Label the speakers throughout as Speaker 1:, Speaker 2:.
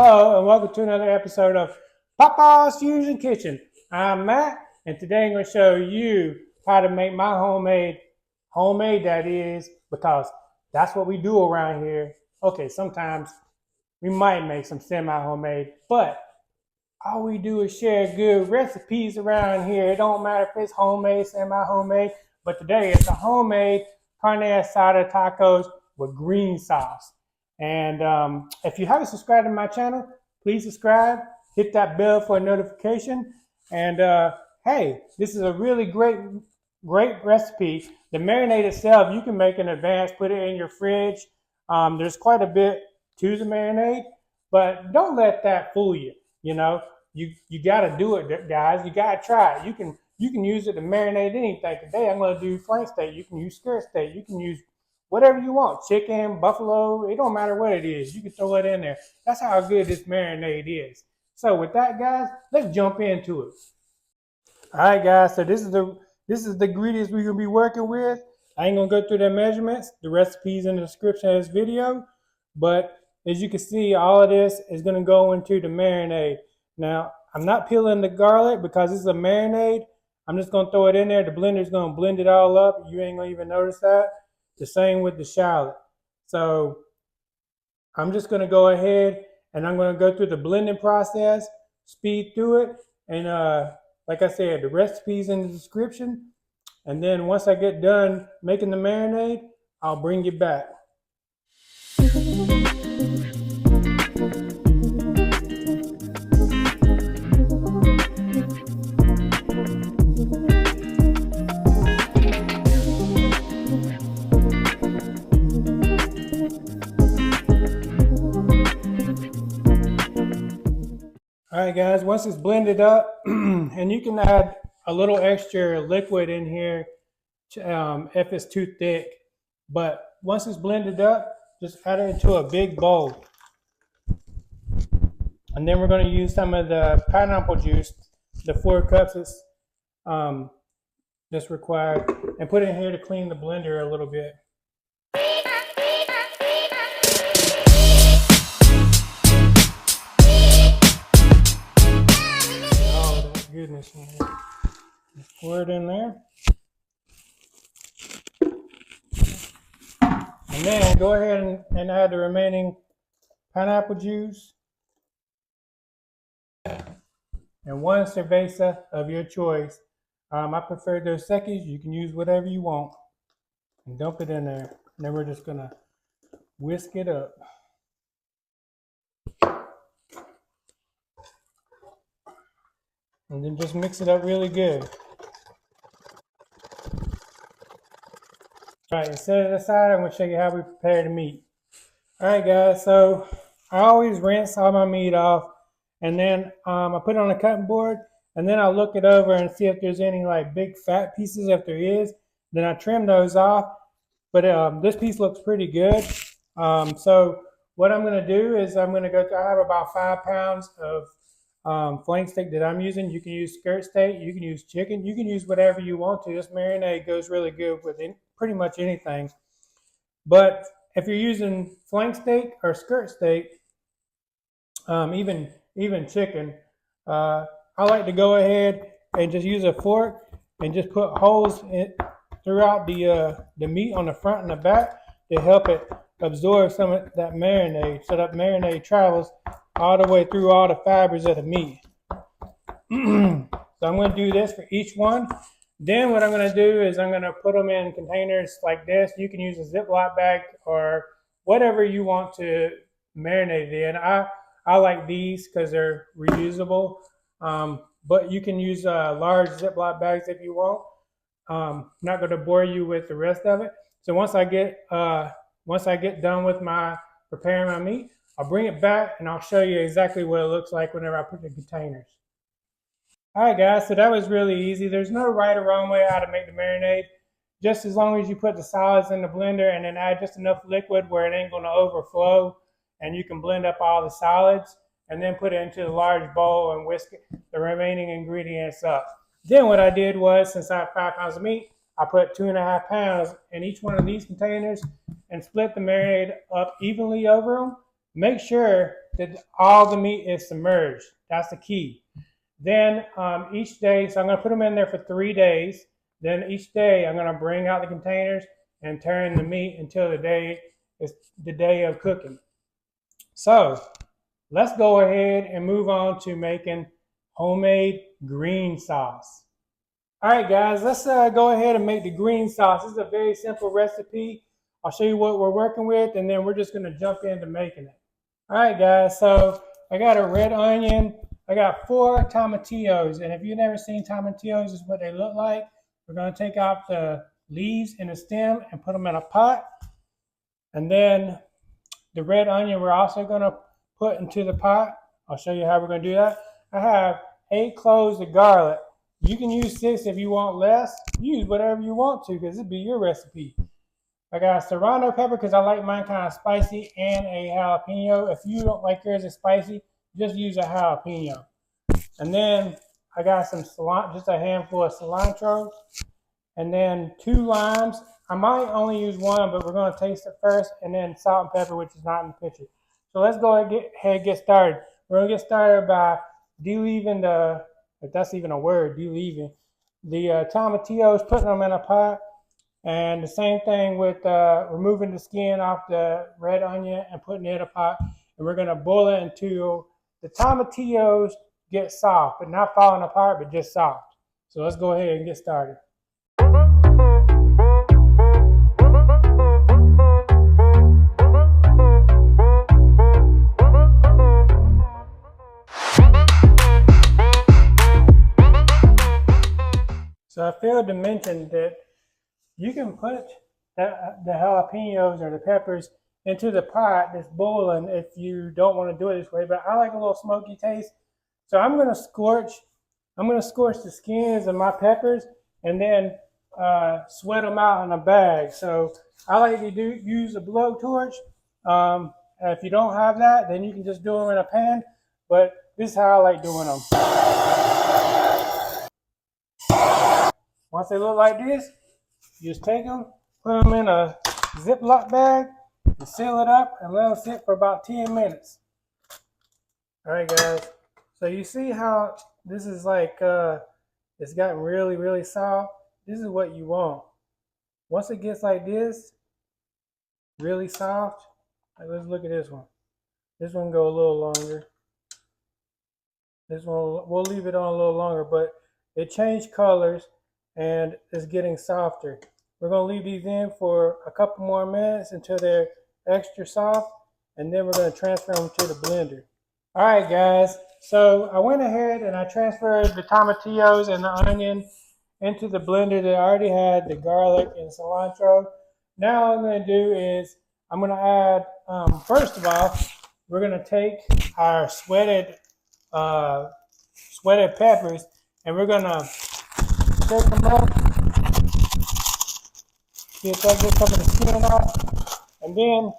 Speaker 1: Hello and welcome to another episode of Papa's Fusion Kitchen. I'm Matt, and today I'm going to show you how to make my homemade that is, because that's what we do around here. Okay, sometimes we might make some semi-homemade, but all we do is share good recipes around here. It don't matter if it's homemade, semi-homemade, but today it's a homemade carne asada tacos with green sauce. And if you haven't subscribed to my channel, please subscribe, hit that bell for a notification. And hey, this is a really great recipe. The marinade itself, you can make in advance, put it in your fridge. There's quite a bit to the marinade, but don't let that fool you. You know, you got to do it, guys. You got to try it. You can use it to marinate anything. Today I'm going to do flank steak. You can use skirt steak. You can use whatever you want, chicken, buffalo, it don't matter what it is. You can throw it in there. That's how good this marinade is. So with that, guys, let's jump into it. All right, guys, so this is the ingredients we're going to be working with. I ain't going to go through the measurements. The recipe's in the description of this video. But as you can see, all of this is going to go into the marinade. Now, I'm not peeling the garlic because this is a marinade. I'm just going to throw it in there. The blender's going to blend it all up. You ain't going to even notice that. The same with the shallot. So I'm just going to go ahead and I'm going to go through the blending process, speed through it. And like I said, the recipe's in the description. And then once I get done making the marinade, I'll bring you back. All right, guys, once it's blended up, and you can add a little extra liquid in here if it's too thick. But once it's blended up, just add it into a big bowl. And then we're going to use some of the pineapple juice, the 4 cups that's required, and put it in here to clean the blender a little bit. Goodness, just pour it in there, and then go ahead and add the remaining pineapple juice and 1 cerveza of your choice. I prefer Dos Equis. You can use whatever you want, and dump it in there. And then we're just gonna whisk it up. And then just mix it up really good. All right, and set it aside. I'm going to show you how we prepare the meat. All right, guys, so I always rinse all my meat off, and then I put it on a cutting board, and then I'll look it over and see if there's any like big fat pieces. If there is, then I trim those off. But this piece looks pretty good. So what I'm going to do is I'm going to go through, I have about 5 pounds of flank steak that I'm using. You can use skirt steak, you can use chicken, you can use whatever you want to. This marinade goes really good with pretty much anything. But if you're using flank steak or skirt steak, even chicken, I like to go ahead and just use a fork and just put holes throughout the meat on the front and the back to help it absorb some of that marinade, so that marinade travels all the way through all the fibers of the meat. So I'm going to do this for each one. Then what I'm going to do is I'm going to put them in containers like this. You can use a Ziploc bag or whatever you want to marinate it in. I like these because they're reusable, but you can use large Ziploc bags if you want. I'm not going to bore you with the rest of it. So once I get done with preparing my meat, I'll bring it back and I'll show you exactly what it looks like whenever I put the containers. All right, guys, so that was really easy. There's no right or wrong way how to make the marinade. Just as long as you put the solids in the blender and then add just enough liquid where it ain't going to overflow, and you can blend up all the solids and then put it into the large bowl and whisk the remaining ingredients up. Then what I did was, since I have 5 pounds of meat, I put 2.5 pounds in each one of these containers and split the marinade up evenly over them. Make sure that all the meat is submerged. That's the key. Then each day, so I'm going to put them in there for 3 days. Then each day I'm going to bring out the containers and turn the meat until the day is the day of cooking. So let's go ahead and move on to making homemade green sauce. All right, guys, let's go ahead and make the green sauce. This is a very simple recipe. I'll show you what we're working with, and then we're just going to jump into making it. All right, guys, so I got a red onion. I got 4 tomatillos, and if you've never seen tomatillos, this is what they look like. We're going to take out the leaves and the stem and put them in a pot. And then the red onion we're also going to put into the pot. I'll show you how we're going to do that. I have 8 cloves of garlic. You can use 6 if you want less. Use whatever you want to because it'll be your recipe. I got serrano pepper because I like mine kind of spicy, and a jalapeno. If you don't like yours as spicy, just use a jalapeno. And then I got some cilantro, just a handful of cilantro, and then 2 limes. I might only use 1, but we're going to taste it first, and then salt and pepper, which is not in the picture. So let's go ahead and get started. We're going to get started by de-leaving the, if that's even a word, de-leaving the tomatillos, putting them in a pot. And the same thing with removing the skin off the red onion and putting it in a pot. And we're going to boil it until the tomatillos get soft, but not falling apart, but just soft. So let's go ahead and get started. So I failed to mention that you can put the jalapenos or the peppers into the pot that's boiling if you don't want to do it this way, but I like a little smoky taste. So I'm going to scorch the skins of my peppers and then sweat them out in a bag. So I like to use a blowtorch. If you don't have that, then you can just do them in a pan, but this is how I like doing them. Once they look like this, you just take them, put them in a Ziploc bag, and seal it up and let them sit for about 10 minutes. All right, guys. So you see how this is like, it's gotten really, really soft. This is what you want. Once it gets like this, really soft, like let's look at this one. This one go a little longer. This one, we'll leave it on a little longer, but it changed colors and it's getting softer. We're going to leave these in for a couple more minutes until they're extra soft, and then we're going to transfer them to the blender. All right, guys. So I went ahead and I transferred the tomatillos and the onion into the blender that already had the garlic and cilantro. Now what I'm going to do is I'm going to add, first of all, we're going to take our sweated peppers and we're going to take them up. Get some of the skin off, and then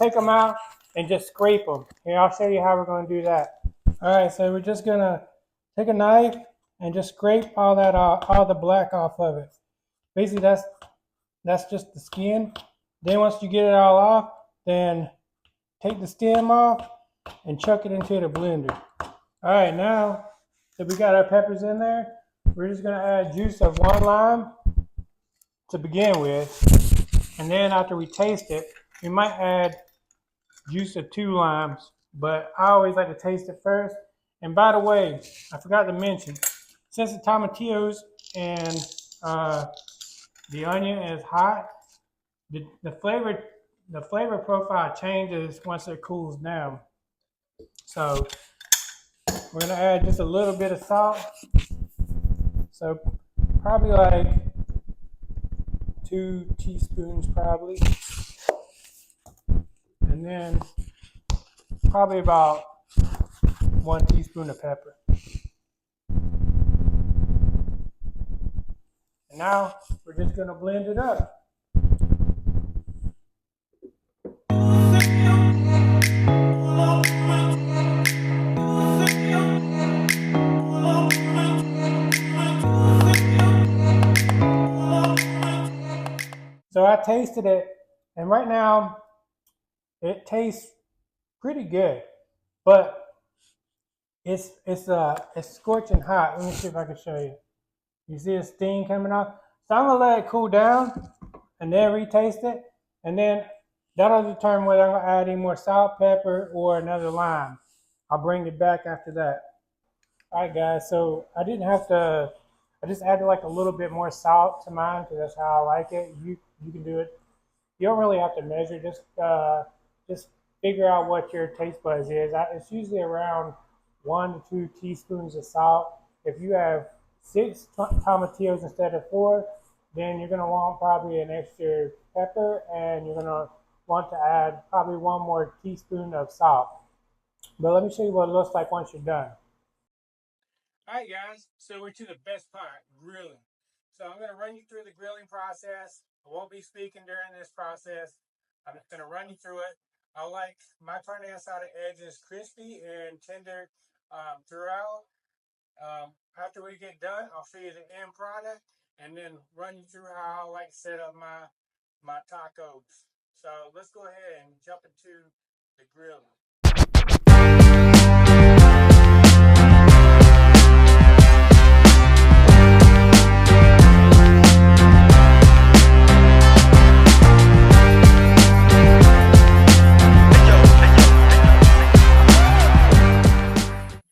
Speaker 1: take them out and just scrape them. Here, I'll show you how we're going to do that. All right, so we're just going to take a knife and just scrape all that off, all the black off of it. Basically, that's just the skin. Then once you get it all off, then take the stem off and chuck it into the blender. All right, now that we got our peppers in there, we're just going to add juice of 1 lime to begin with, and then after we taste it, we might add juice of 2 limes, but I always like to taste it first. And by the way, I forgot to mention, since the tomatillos and the onion is hot, the flavor profile changes once it cools down. So we're gonna add just a little bit of salt, so probably like 2 teaspoons probably, and then probably about 1 teaspoon of pepper. And now we're just going to blend it up. So I tasted it, and right now it tastes pretty good. but it's scorching hot. Let me see if I can show you. You see the steam coming off. So I'm gonna let it cool down and then retaste it, and then that'll determine whether I'm gonna add any more salt, pepper, or another lime. I'll bring it back after that. All right, guys. So I didn't have to. I just added like a little bit more salt to mine because that's how I like it. You can do it. You don't really have to measure. Just figure out what your taste buds is. It's usually around 1 to 2 teaspoons of salt. If you have six tomatillos instead of four, then you're gonna want probably an extra pepper, and you're gonna want to add probably 1 more teaspoon of salt. But let me show you what it looks like once you're done. All right, guys. So we're to the best part, grilling. So I'm going to run you through the grilling process. I won't be speaking during this process. I'm just going to run you through it. I like my carne asada edges crispy and tender throughout. After we get done, I'll show you the end product and then run you through how I like to set up my tacos. So let's go ahead and jump into the grilling.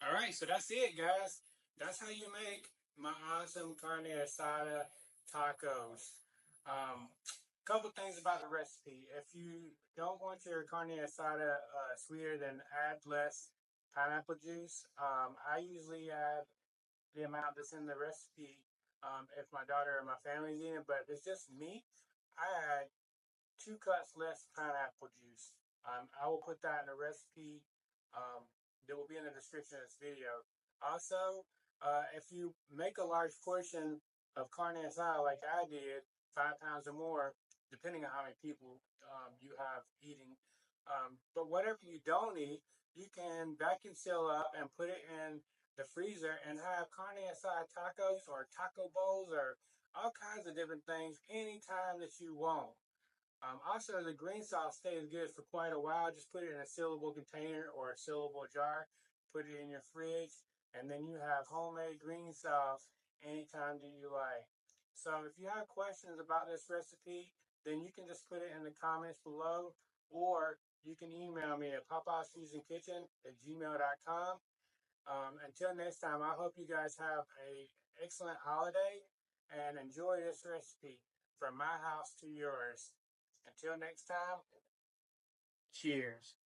Speaker 1: All right, so that's it, guys. That's how you make my awesome carne asada tacos. Couple things about the recipe. If you don't want your carne asada sweeter, then add less pineapple juice. I usually add the amount that's in the recipe if my daughter or my family's eating, but if it's just me, I add 2 cups less pineapple juice. I will put that in the recipe um, that will be in the description of this video. Also, if you make a large portion of carne asada like I did, 5 pounds or more, depending on how many people you have eating. But whatever you don't eat, you can vacuum seal up and put it in the freezer and have carne asada tacos or taco bowls or all kinds of different things anytime that you want. Also, the green sauce stays good for quite a while. Just put it in a sealable container or a sealable jar, put it in your fridge, and then you have homemade green sauce anytime that you like. So if you have questions about this recipe, then you can just put it in the comments below, or you can email me at papasfusionkitchen@gmail.com. Until next time, I hope you guys have a excellent holiday and enjoy this recipe from my house to yours. Until next time, cheers.